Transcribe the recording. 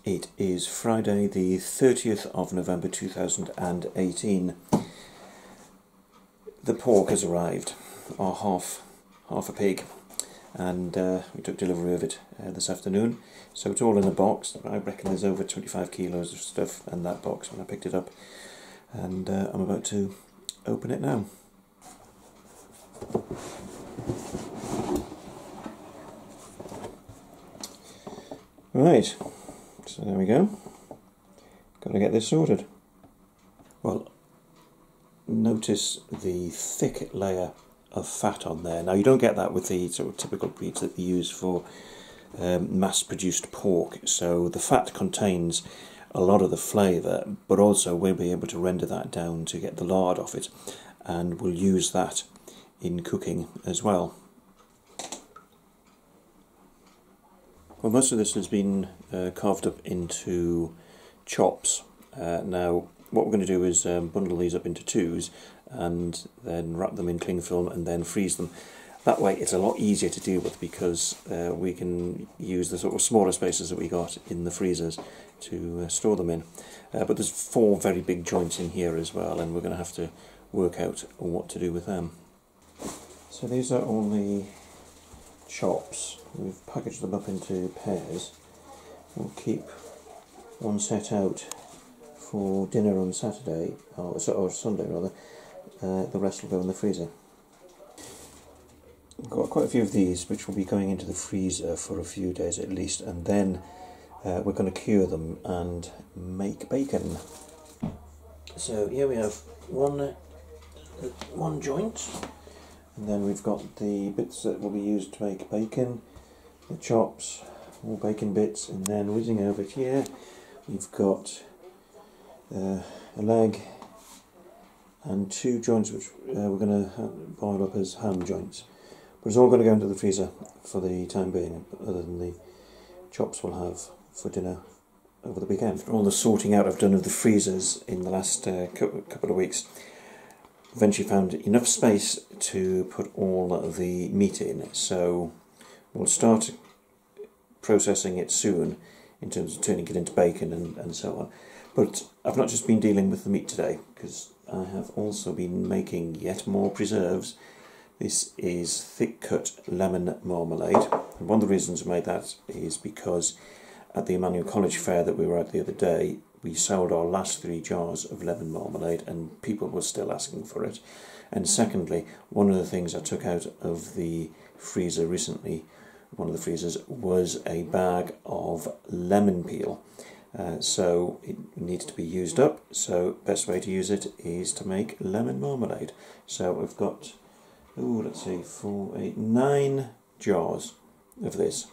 It is Friday the 30th of November 2018. The pork has arrived, or half a pig, and we took delivery of it this afternoon. So it's all in a box. I reckon there's over 25 kilos of stuff in that box when I picked it up, and I'm about to open it now. Right, so there we go. Got to get this sorted. Well, notice the thick layer of fat on there. Now you don't get that with the sort of typical breeds that we use for mass-produced pork. So the fat contains a lot of the flavour, but also we'll be able to render that down to get the lard off it, and we'll use that in cooking as well. Well, most of this has been carved up into chops. Now, what we're going to do is bundle these up into twos and then wrap them in cling film and then freeze them. That way it's a lot easier to deal with, because we can use the sort of smaller spaces that we got in the freezers to store them in. But there's 4 very big joints in here as well, and we're going to have to work out what to do with them. So these are all the chops. We've packaged them up into pairs. We'll keep one set out for dinner on Saturday, or Sunday rather. The rest will go in the freezer. We've got quite a few of these which will be going into the freezer for a few days at least, and then we're going to cure them and make bacon. So here we have one joint, and then we've got the bits that will be used to make bacon, the chops, all bacon bits, and then whizzing over here we've got a leg and 2 joints which we're going to boil up as ham joints. But it's all going to go into the freezer for the time being, other than the chops we'll have for dinner over the weekend. After all the sorting out I've done of the freezers in the last couple of weeks, eventually found enough space to put all the meat in, so we'll start processing it soon in terms of turning it into bacon and so on. But I've not just been dealing with the meat today, because I have also been making yet more preserves. This is thick cut lemon marmalade, and one of the reasons I made that is because at the Emmanuel College fair that we were at the other day, we sold our last 3 jars of lemon marmalade and people were still asking for it. And secondly, one of the things I took out of the freezer recently, one of the freezers, was a bag of lemon peel. So it needs to be used up, so best way to use it is to make lemon marmalade. So we've got, let's see, 4, 8, 9 jars of this.